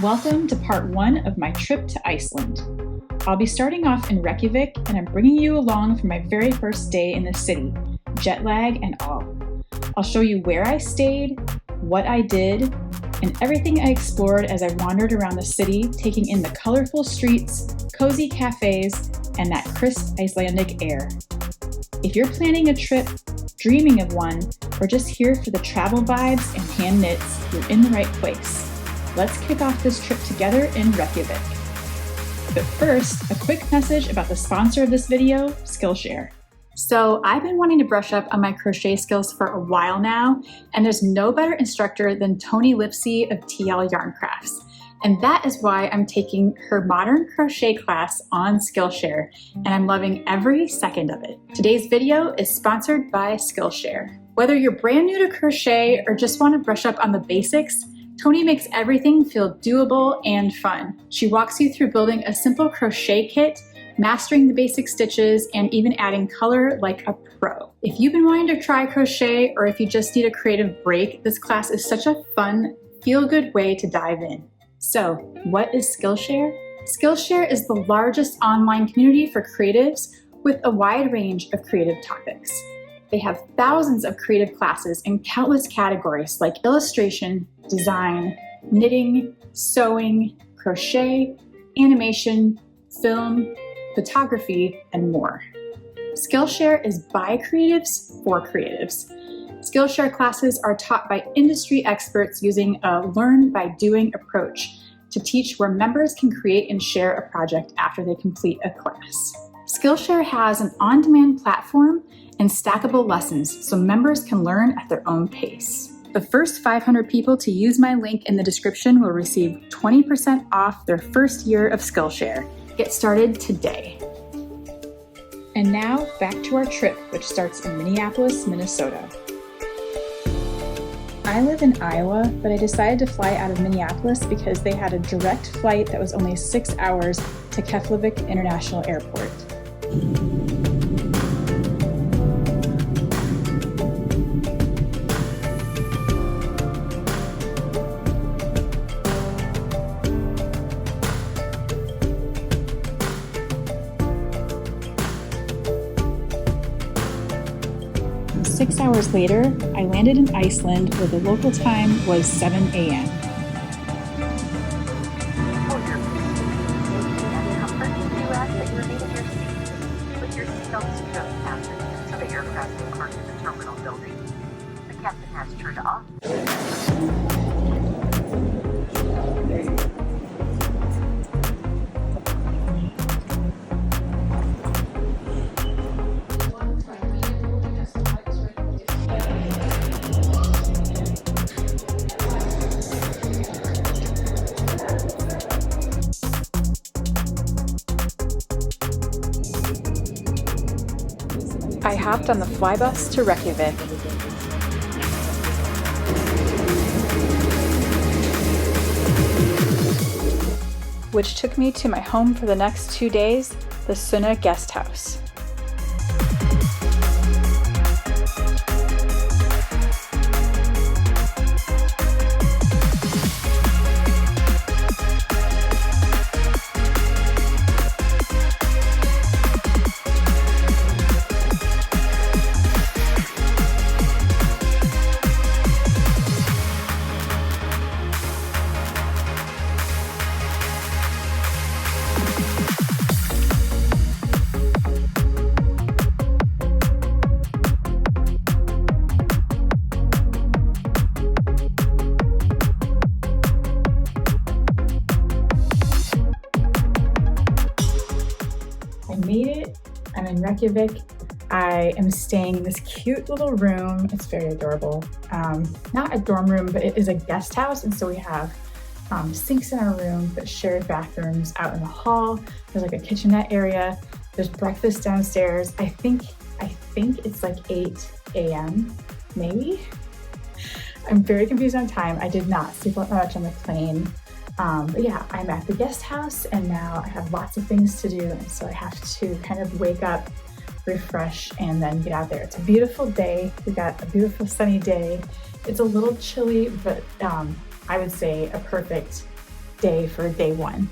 Welcome to part 1 of my trip to Iceland. I'll be starting off in Reykjavík, and I'm bringing you along for my very first day in the city, jet lag and all. I'll show you where I stayed, what I did, and everything I explored as I wandered around the city, taking in the colorful streets, cozy cafes, and that crisp Icelandic air. If you're planning a trip, dreaming of one, or just here for the travel vibes and hand knits, you're in the right place. Let's kick off this trip together in Reykjavík. But first, a quick message about the sponsor of this video, Skillshare. So I've been wanting to brush up on my crochet skills for a while now, and there's no better instructor than Toni Lipsey of TL Yarn Crafts. And that is why I'm taking her modern crochet class on Skillshare, and I'm loving every second of it. Today's video is sponsored by Skillshare. Whether you're brand new to crochet or just want to brush up on the basics, Toni makes everything feel doable and fun. She walks you through building a simple crochet kit, mastering the basic stitches, and even adding color like a pro. If you've been wanting to try crochet, or if you just need a creative break, this class is such a fun, feel-good way to dive in. So, what is Skillshare? Skillshare is the largest online community for creatives with a wide range of creative topics. They have thousands of creative classes in countless categories like illustration, design, knitting, sewing, crochet, animation, film, photography, and more. Skillshare is by creatives for creatives. Skillshare classes are taught by industry experts using a learn-by-doing approach to teach where members can create and share a project after they complete a class. Skillshare has an on-demand platform and stackable lessons so members can learn at their own pace. The first 500 people to use my link in the description will receive 20% off their first year of Skillshare. Get started today. And now back to our trip, which starts in Minneapolis, Minnesota. I live in Iowa, but I decided to fly out of Minneapolis because they had a direct flight that was only 6 hours to Keflavik International Airport. Six hours later, I landed in Iceland where the local time was 7 a.m. With your seatbelts fastened so that your aircraft can park in the terminal building. The captain has turned off. I hopped on the flybus to Reykjavík. Which took me to my home for the next 2 days, the Sunna guest house. Made it. I'm in Reykjavík. I am staying in this cute little room. It's very adorable. Not a dorm room, but it is a guest house, and so we have sinks in our room, but shared bathrooms out in the hall. There's like a kitchenette area. There's breakfast downstairs. I think it's like 8 a.m. maybe. I'm very confused on time. I did not sleep that much on the plane. But yeah, I'm at the guest house and now I have lots of things to do, and so I have to kind of wake up, refresh, and then get out there. It's a beautiful day. We got a beautiful sunny day. It's a little chilly, but I would say a perfect day for day one.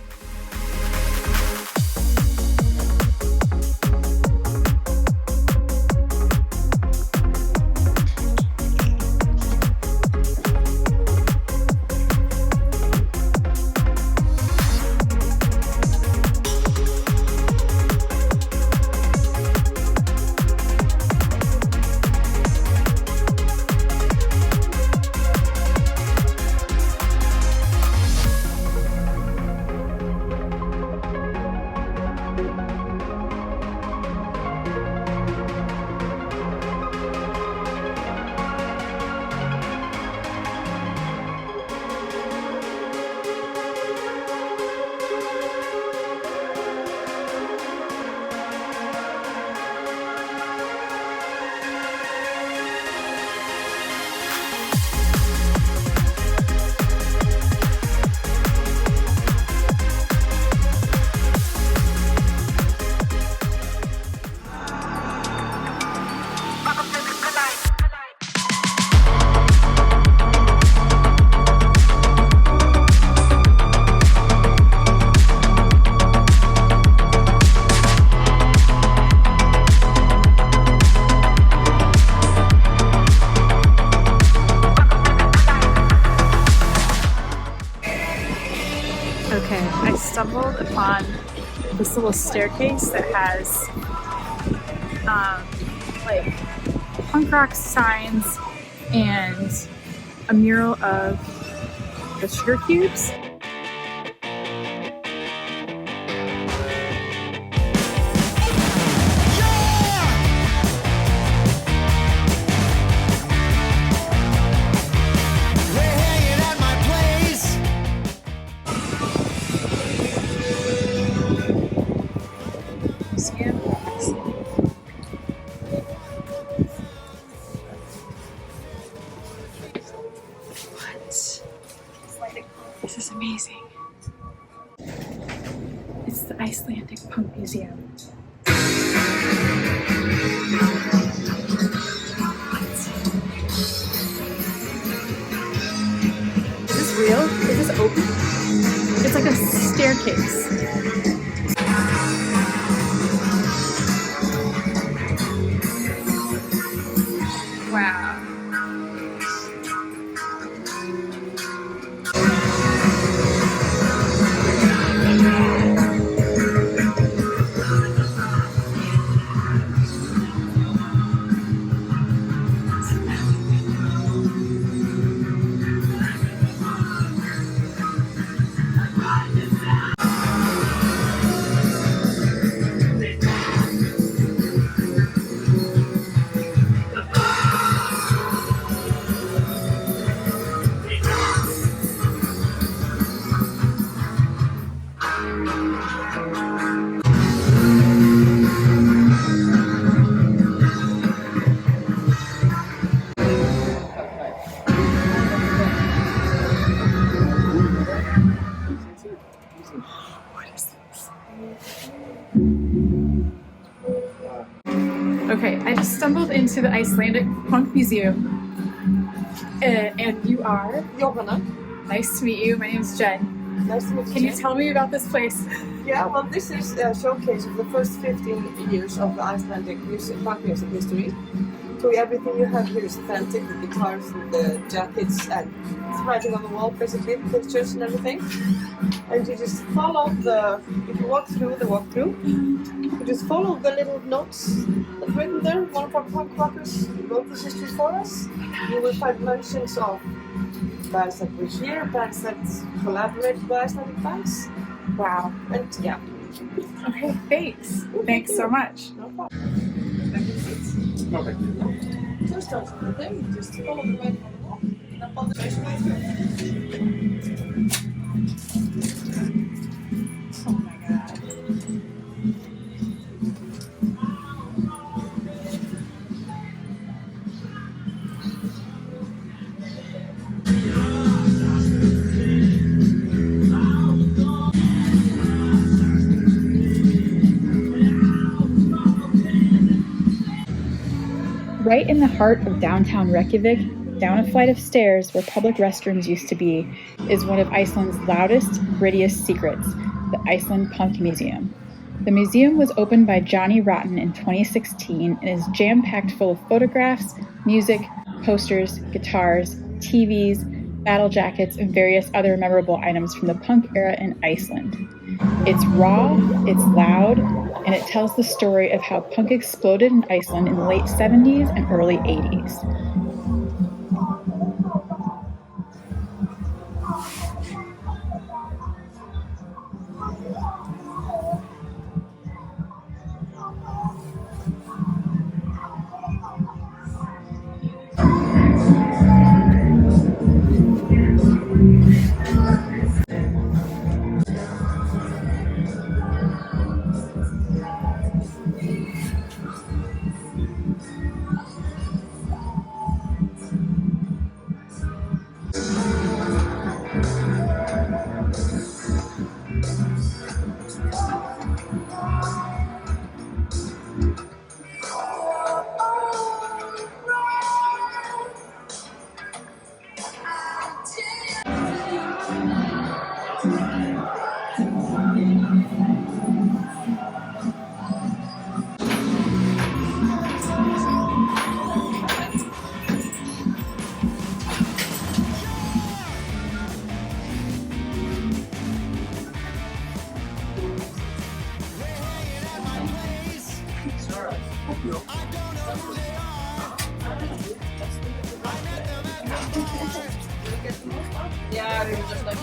Okay, I stumbled upon this little staircase that has like punk rock signs and a mural of the sugar cubes. This is amazing. It's the Icelandic Punk Museum. Is this real? Is this open? It's like a staircase. Wow. Okay, I just stumbled into the Icelandic Punk Museum, and you are? Johanna. Nice to meet you. My name's Jen. Nice to meet you. Can you tell me about this place? Yeah, well, this is a showcase of the first 15 years of the Icelandic punk music history. So everything you have here is authentic, the guitars and the jackets and it's writing on the wall, basically, pictures and everything. And you just follow if you walk through the walkthrough, you just follow the little notes that's written there. One of our punk rockers wrote this history for us. You will find mentions of bands that were here, bands that collaborated with Icelandic bands. Wow. And yeah. Okay, thanks. Thanks so much. No problem. Just start on the thing, just follow the writing on the wall. And up on the face right here. Oh my god. Right in the heart of downtown Reykjavík down a flight of stairs where public restrooms used to be, is one of Iceland's loudest, grittiest secrets, the Iceland Punk Museum. The museum was opened by Johnny Rotten in 2016 and is jam-packed full of photographs, music, posters, guitars, TVs, battle jackets, and various other memorable items from the punk era in Iceland. It's raw, it's loud, and it tells the story of how punk exploded in Iceland in the late 70s and early 80s. Yeah, we were just like,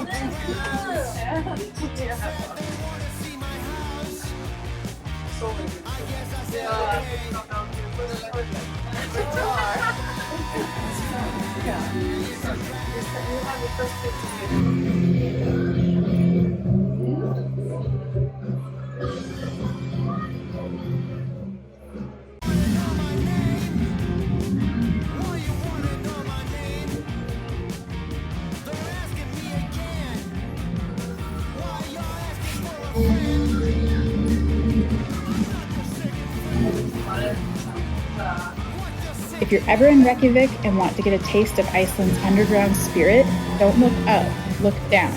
If you're ever in Reykjavík and want to get a taste of Iceland's underground spirit, don't look up, look down.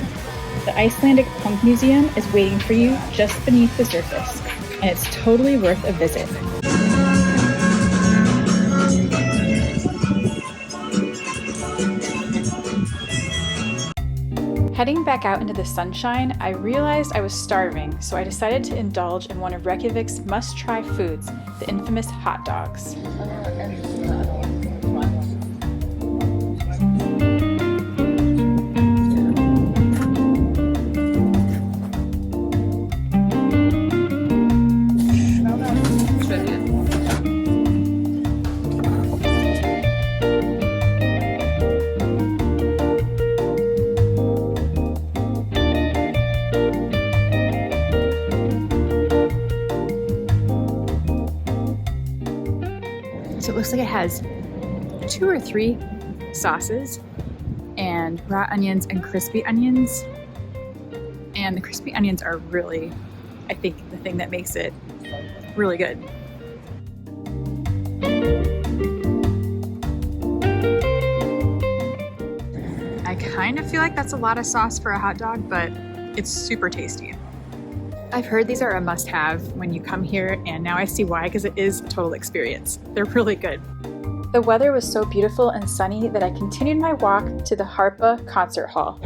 The Icelandic Punk Museum is waiting for you just beneath the surface, and it's totally worth a visit. Heading back out into the sunshine, I realized I was starving, so I decided to indulge in one of Reykjavik's must-try foods, the infamous hot dogs. So it looks like it has 2 or 3 sauces and raw onions and crispy onions. And the crispy onions are really, I think, the thing that makes it really good. I kind of feel like that's a lot of sauce for a hot dog, but it's super tasty. I've heard these are a must-have when you come here, and now I see why, because it is a total experience. They're really good. The weather was so beautiful and sunny that I continued my walk to the Harpa concert hall.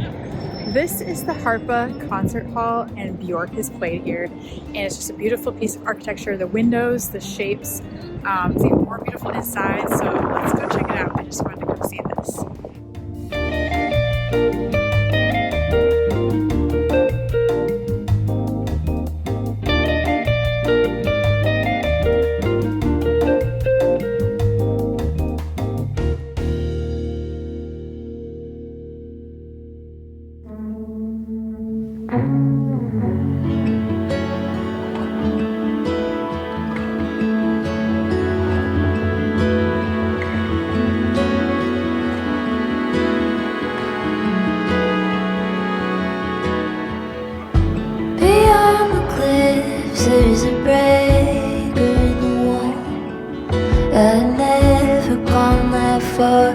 This is the Harpa concert hall, and Björk has played here, and it's just a beautiful piece of architecture. The windows, the shapes, it's even more beautiful inside, so let's go check it out. I just wanted to go see this. There's a breaker in the wall. I've never gone that far.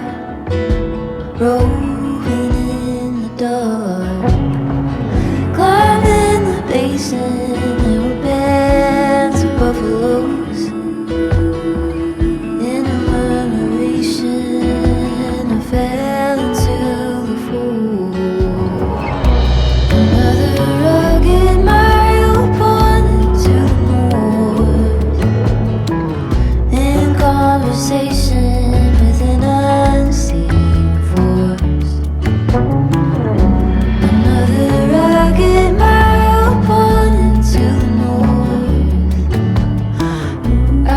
Another rugged mile pointed to the north, in conversation with an unseen force. Another rugged mile pointed to the north. I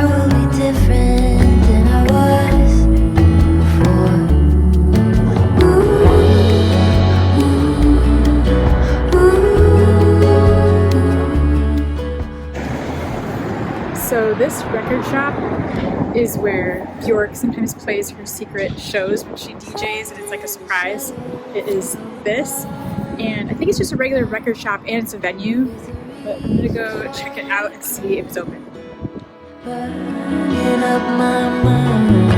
will be different than I was before. So this record shop is where Bjork sometimes plays her secret shows when she DJs, and it's like a surprise. It is this, and I think it's just a regular record shop and it's a venue, but I'm gonna go check it out and see if it's open. Burning up my mind,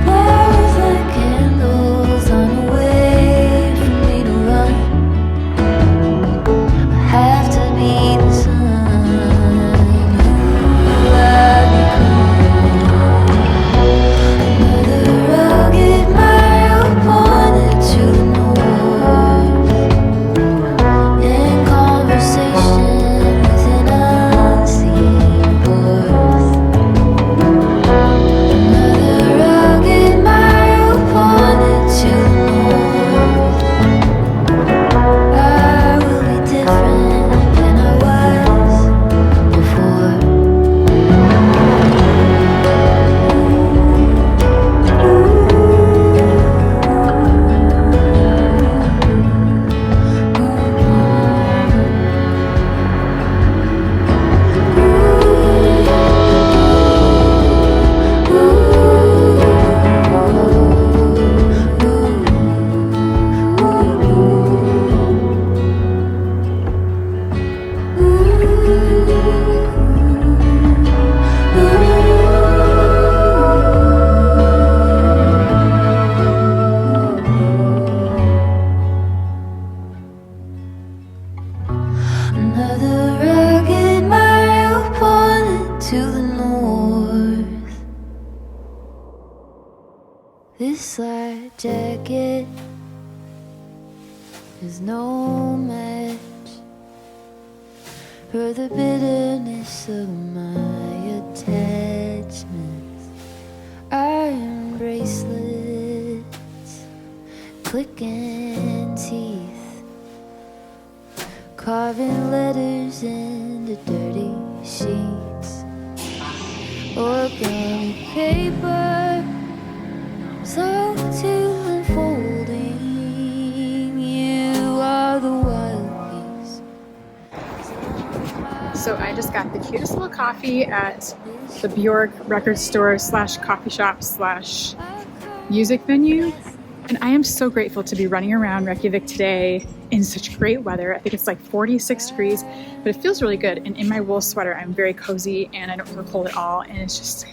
flowers like candles on a way for me to run. I have to be the sun who I become. Another rugged mile pointed to the north, in conversation with an unseen voice. Another rugged mile pointed to the north. I will be different than I was before. Another rugged mile pointed to the north. This light jacket is no match for the bitterness of my attachments. Iron bracelets, clicking teeth, carving letters into dirty sheets. Origami paper, slow to unfolding. You are the wild beast. So I just got the cutest little coffee at the Bjork record store slash coffee shop slash music venue. And I am so grateful to be running around Reykjavik today in such great weather. I think it's like 46 degrees, but it feels really good. And in my wool sweater, I'm very cozy and I don't feel cold at all. And it's just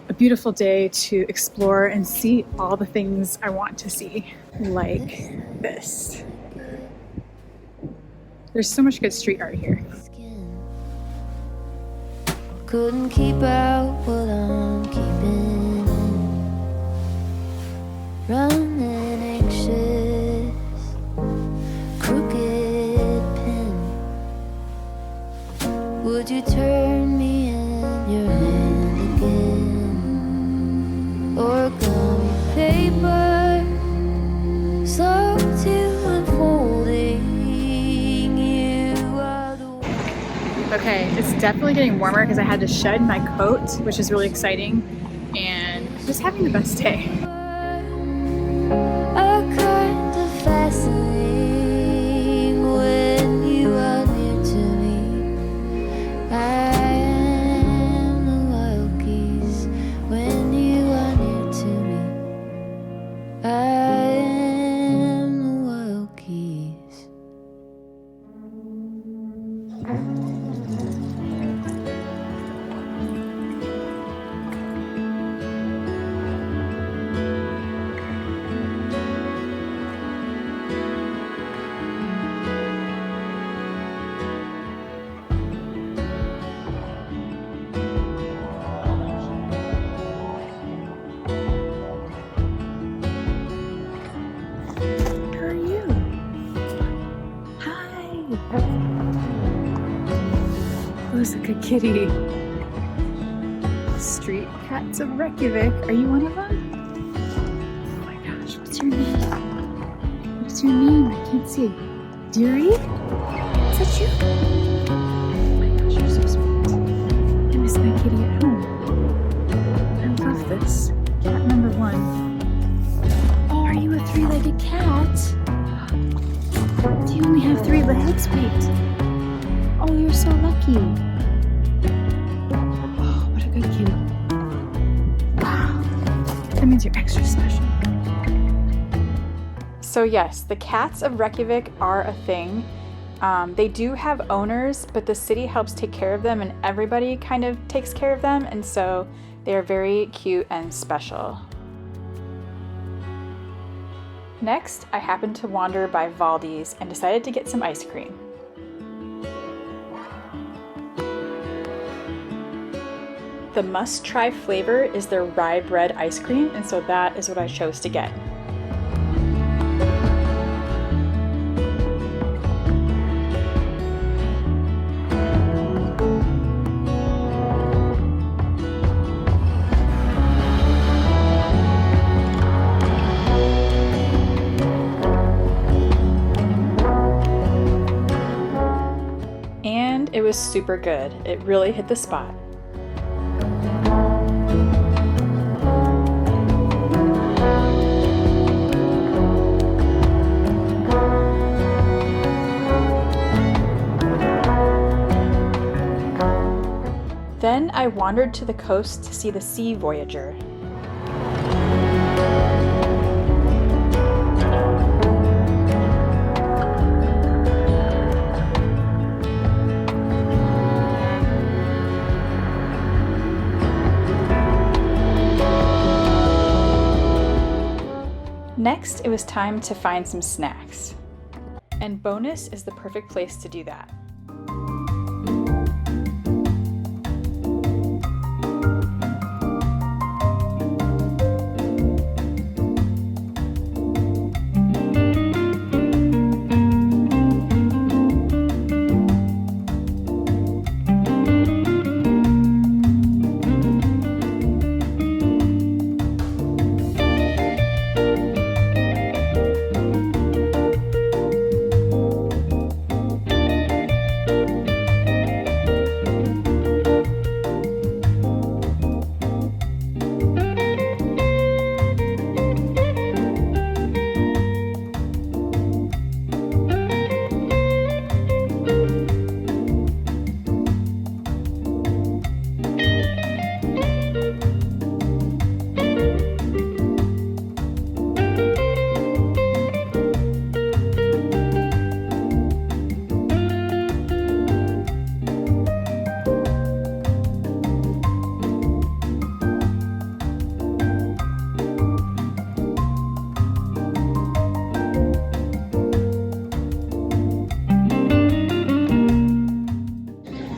a beautiful day to explore and see all the things I want to see, like this. There's so much good street art here. Couldn't keep out what I'm keeping in. Running anxious, crooked pin. Would you turn me in your hand again? Origami paper, slow to unfolding. You are the one. Okay, it's definitely getting warmer because I had to shed my coat, which is really exciting, and just having the best day. A kind of fascinating when you are near to me. I am the wild geese when you are near to me. I am the wild geese. How are you? Who's a good kitty? Street cats of Reykjavik. Are you one of them? Oh my gosh, what's your name? What's your name? I can't see. Deary? Is that you? Oh my gosh, you're so sweet. I miss my kitty at home. I love this. Cat number 1. Oh, are you a 3-legged cat? Do you only have 3 legs? Wait. Oh, you're so lucky. Oh, what a good kitty. Wow. That means you're extra special. So yes, the cats of Reykjavik are a thing. They do have owners, but the city helps take care of them and everybody kind of takes care of them, and so they are very cute and special. Next, I happened to wander by Valdis and decided to get some ice cream. The must-try flavor is their rye bread ice cream, and so that is what I chose to get. And it was super good. It really hit the spot. Then I wandered to the coast to see the sea Voyager. Next, it was time to find some snacks. And Bonus is the perfect place to do that.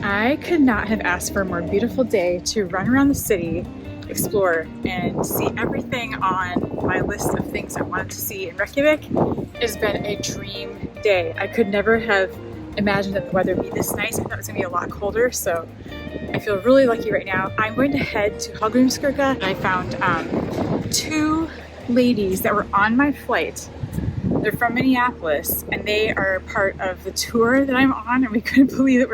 I could not have asked for a more beautiful day to run around the city, explore, and see everything on my list of things I wanted to see in Reykjavik. It has been a dream day. I could never have imagined that the weather would be this nice. I thought it was going to be a lot colder, so I feel really lucky right now. I'm going to head to Hallgrimskirkja. I found 2 ladies that were on my flight. They're from Minneapolis, and they are part of the tour that I'm on, and we couldn't believe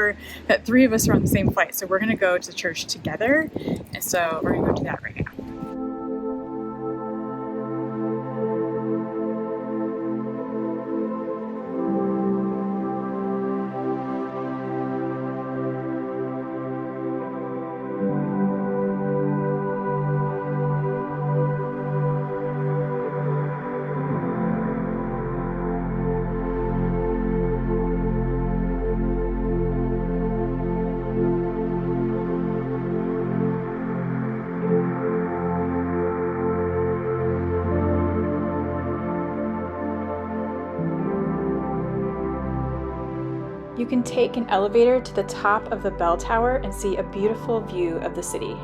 that 3 of us are on the same flight. So we're gonna go to church together, and so we're gonna go do that right now. You can take an elevator to the top of the bell tower and see a beautiful view of the city.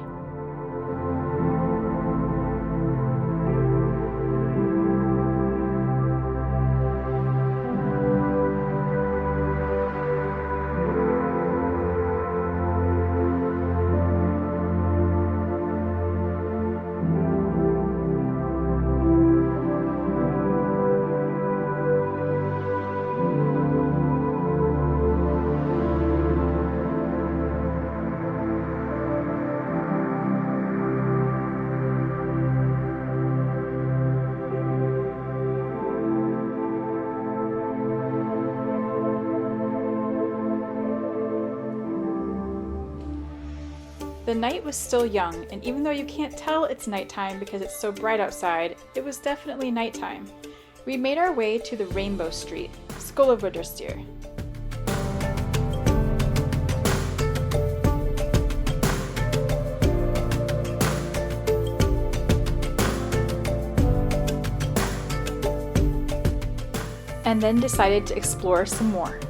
The night was still young, and even though you can't tell it's nighttime because it's so bright outside, it was definitely nighttime. We made our way to the Rainbow Street, Skólavörðustígur. And then decided to explore some more.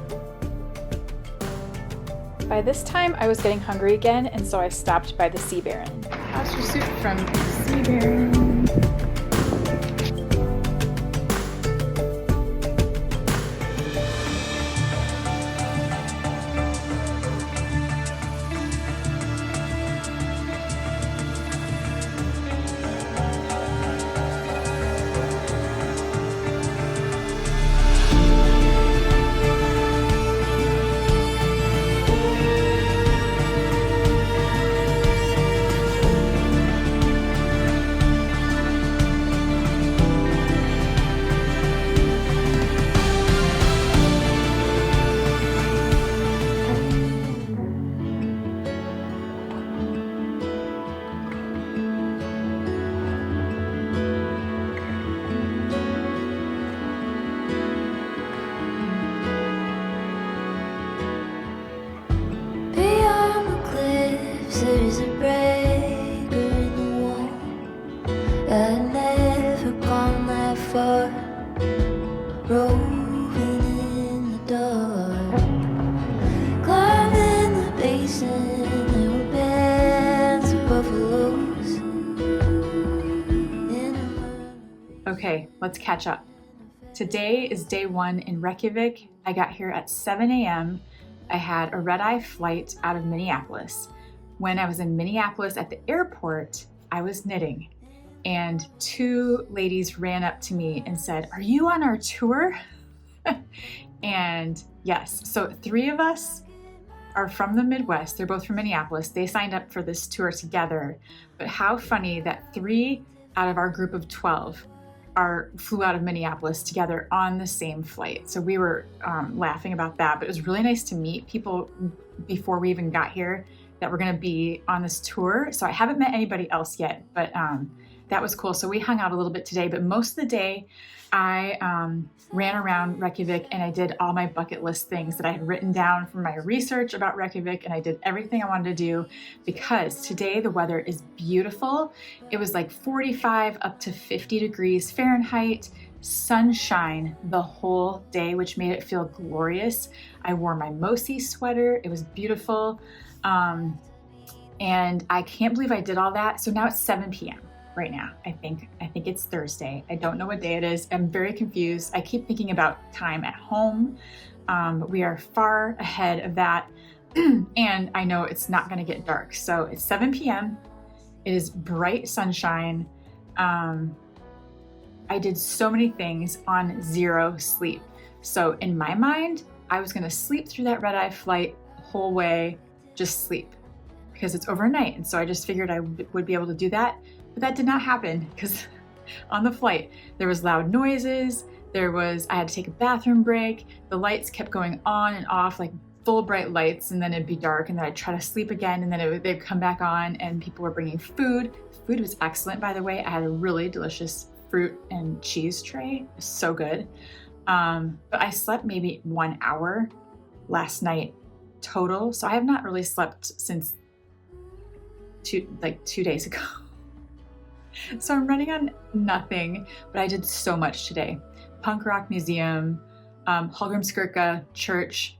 By this time, I was getting hungry again, and so I stopped by the Seabaron. How's your soup from Seabaron? Beyond the cliffs, there's a breaker in the wall. I'd never gone that far, roving in the dark, climbing the basin. There were bands of buffaloes in a Okay, let's catch up. Today is day 1 in Reykjavík. I got here at 7 a.m. I had a red-eye flight out of Minneapolis. When I was in Minneapolis at the airport, I was knitting, and 2 ladies ran up to me and said, "Are you on our tour?" And yes, so 3 of us are from the Midwest. They're both from Minneapolis. They signed up for this tour together. But how funny that 3 out of our group of 12 flew out of Minneapolis together on the same flight. So we were laughing about that, but it was really nice to meet people before we even got here that were gonna be on this tour. So I haven't met anybody else yet, but that was cool. So we hung out a little bit today, but most of the day I ran around Reykjavík and I did all my bucket list things that I had written down from my research about Reykjavík, and I did everything I wanted to do because today the weather is beautiful. It was like 45 up to 50 degrees Fahrenheit, sunshine the whole day, which made it feel glorious. I wore my Mosi sweater. It was beautiful. And I can't believe I did all that. So now it's 7 p.m. right now. I think it's Thursday. I don't know what day it is. I'm very confused. I keep thinking about time at home. We are far ahead of that. And I know it's not gonna get dark. So it's 7 p.m. It is bright sunshine. I did so many things on 0 sleep. So in my mind, I was gonna sleep through that red-eye flight the whole way, just sleep, because it's overnight. And so I just figured I would be able to do that. But that did not happen because on the flight, there was loud noises. I had to take a bathroom break. The lights kept going on and off, like full bright lights, and then it'd be dark, and then I'd try to sleep again, and then they'd come back on, and people were bringing food. Food was excellent, by the way. I had a really delicious fruit and cheese tray. It was so good. But I slept maybe 1 hour last night total. So I have not really slept since 2 days ago. So I'm running on nothing, but I did so much today. Punk Rock Museum, Hallgrimskirkja Church,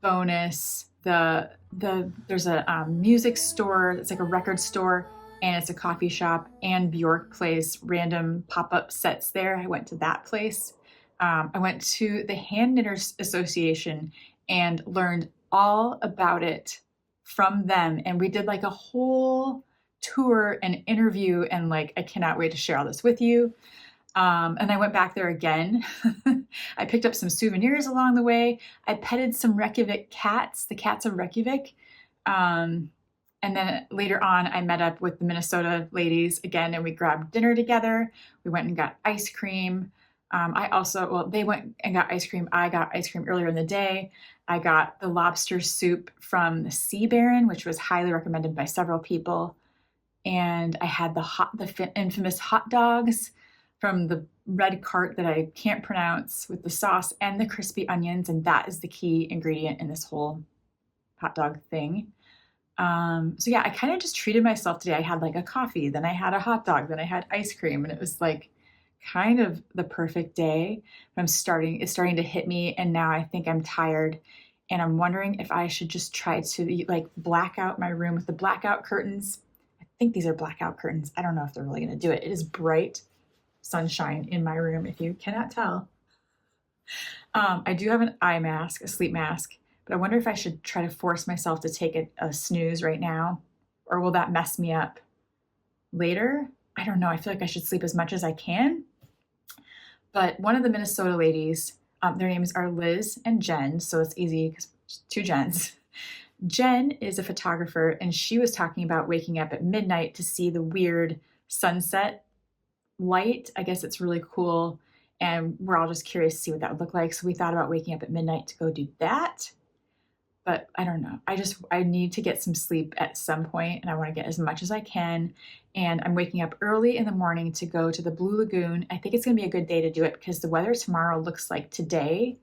bonus, there's a music store, it's like a record store, and it's a coffee shop, and Bjork plays random pop-up sets there. I went to that place. I went to the Hand Knitters Association and learned all about it from them, and we did like a whole tour and interview, and like I cannot wait to share all this with you. And I went back there again. I picked up some souvenirs along the way. I petted some Reykjavik cats, the cats of Reykjavik. And then later on, I met up with the Minnesota ladies again, and we grabbed dinner together. We went and got ice cream. They went and got ice cream. I got ice cream earlier in the day. I got the lobster soup from the Seabaron, which was highly recommended by several people. And I had the infamous hot dogs from the red cart that I can't pronounce with the sauce and the crispy onions. And that is the key ingredient in this whole hot dog thing. So yeah, I kind of just treated myself today. I had like a coffee, then I had a hot dog, then I had ice cream, and it was like kind of the perfect day. But it's starting to hit me, and now I think I'm tired, and I'm wondering if I should just try to like black out my room with the blackout curtains. I think these are blackout curtains. I don't know if they're really going to do it. It is bright sunshine in my room, if you cannot tell. I do have an eye mask, a sleep mask, but I wonder if I should try to force myself to take a snooze right now, or will that mess me up later? I don't know. I feel like I should sleep as much as I can. But one of the Minnesota ladies, their names are Liz and Jen, so it's easy because two Jens. Jen is a photographer, and she was talking about waking up at midnight to see the weird sunset light. I guess it's really cool, and we're all just curious to see what that would look like. So we thought about waking up at midnight to go do that. But I don't know. I need to get some sleep at some point, and I want to get as much as I can. And I'm waking up early in the morning to go to the Blue Lagoon. I think it's going to be a good day to do it because the weather tomorrow looks like today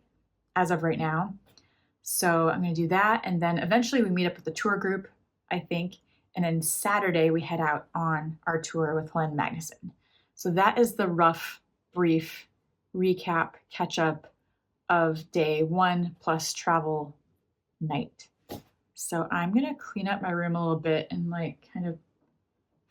as of right now. So I'm going to do that. And then eventually we meet up with the tour group, I think. And then Saturday we head out on our tour with Helene Magnuson. So that is the rough, brief recap, catch up of day 1 plus travel night. So I'm going to clean up my room a little bit and like kind of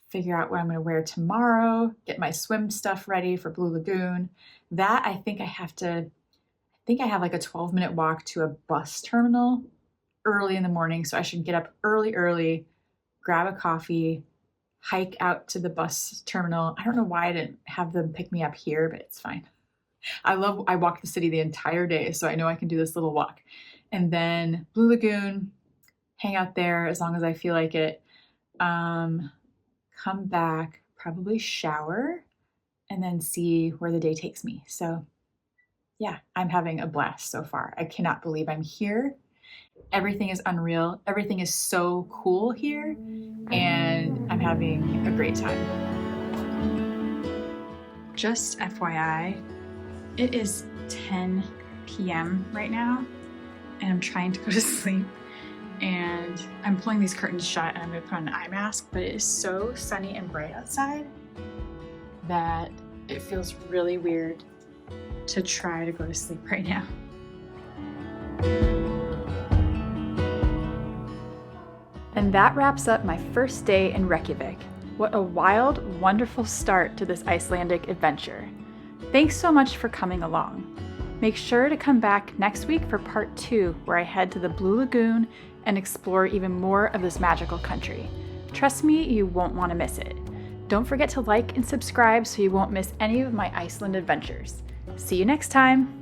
figure out what I'm going to wear tomorrow, get my swim stuff ready for Blue Lagoon. That I think I have like a 12-minute walk to a bus terminal early in the morning. So I should get up early, grab a coffee, hike out to the bus terminal. I don't know why I didn't have them pick me up here, but it's fine. I walked the city the entire day, so I know I can do this little walk. And then Blue Lagoon, hang out there as long as I feel like it. Come back, probably shower, and then see where the day takes me. So yeah, I'm having a blast so far. I cannot believe I'm here. Everything is unreal. Everything is so cool here, and I'm having a great time. Just FYI, it is 10 p.m. right now, and I'm trying to go to sleep, and I'm pulling these curtains shut, and I'm going to put on an eye mask, but it is so sunny and bright outside that it feels really weird to try to go to sleep right now. And that wraps up my first day in Reykjavík. What a wild, wonderful start to this Icelandic adventure. Thanks so much for coming along. Make sure to come back next week for part 2, where I head to the Blue Lagoon and explore even more of this magical country. Trust me, you won't want to miss it. Don't forget to like and subscribe so you won't miss any of my Iceland adventures. See you next time!